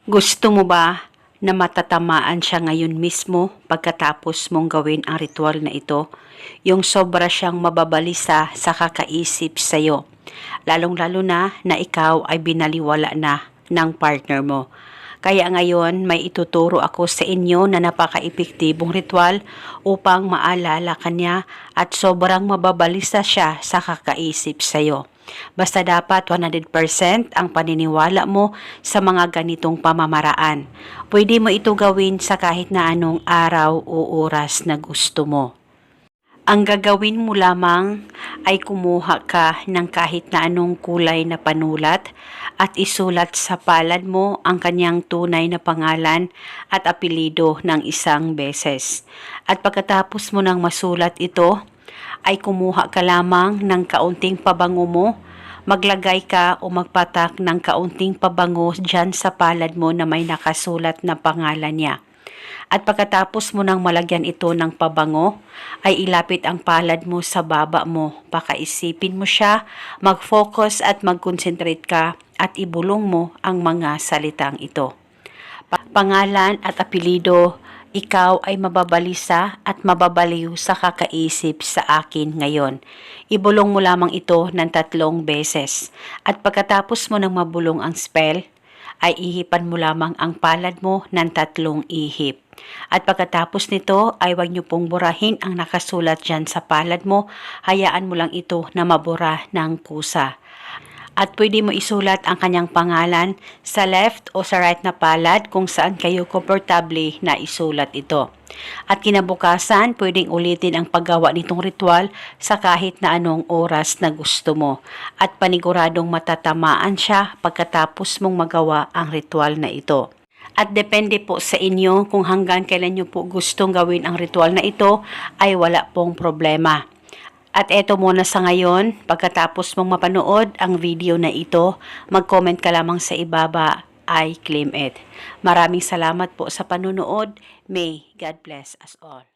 Gusto mo ba na matatamaan siya ngayon mismo pagkatapos mong gawin ang ritual na ito? Yung sobra siyang mababalisa sa kakaisip sa'yo. Lalong-lalo na ikaw ay binaliwala na ng partner mo. Kaya ngayon may ituturo ako sa inyo na napaka-epektibong ritual upang maalala kanya at sobrang mababalisa siya sa kakaisip sa'yo. Basta dapat 100% ang paniniwala mo sa mga ganitong pamamaraan. Pwede mo ito gawin sa kahit na anong araw o oras na gusto mo. Ang gagawin mo lamang ay kumuha ka ng kahit na anong kulay na panulat at isulat sa palad mo ang kanyang tunay na pangalan at apelido ng isang beses. At pagkatapos mo nang masulat ito, ay kumuha ka lamang ng kaunting pabango mo, maglagay ka o magpatak ng kaunting pabango dyan sa palad mo na may nakasulat na pangalan niya. At pagkatapos mo nang malagyan ito ng pabango, ay ilapit ang palad mo sa baba mo. Pakaisipin mo siya, mag-focus at mag-concentrate ka at ibulong mo ang mga salitang ito. Pangalan at apelido, ikaw ay mababalisa at mababaliw sa kakaisip sa akin ngayon. Ibulong mo lamang ito ng 3 beses. At pagkatapos mo nang mabulong ang spell, ay ihipan mo lamang ang palad mo ng 3 ihip. At pagkatapos nito ay huwag niyo pong burahin ang nakasulat dyan sa palad mo, hayaan mo lang ito na mabura ng kusa. At pwede mo isulat ang kanyang pangalan sa left o sa right na palad kung saan kayo komportable na isulat ito. At kinabukasan, pwedeng ulitin ang paggawa nitong ritual sa kahit na anong oras na gusto mo. At paniguradong matatamaan siya pagkatapos mong magawa ang ritual na ito. At depende po sa inyo kung hanggang kailan nyo po gustong gawin ang ritual na ito ay wala pong problema. At eto muna sa ngayon, pagkatapos mong mapanood ang video na ito, mag-comment ka lamang sa ibaba, I claim it. Maraming salamat po sa panunood. May God bless us all.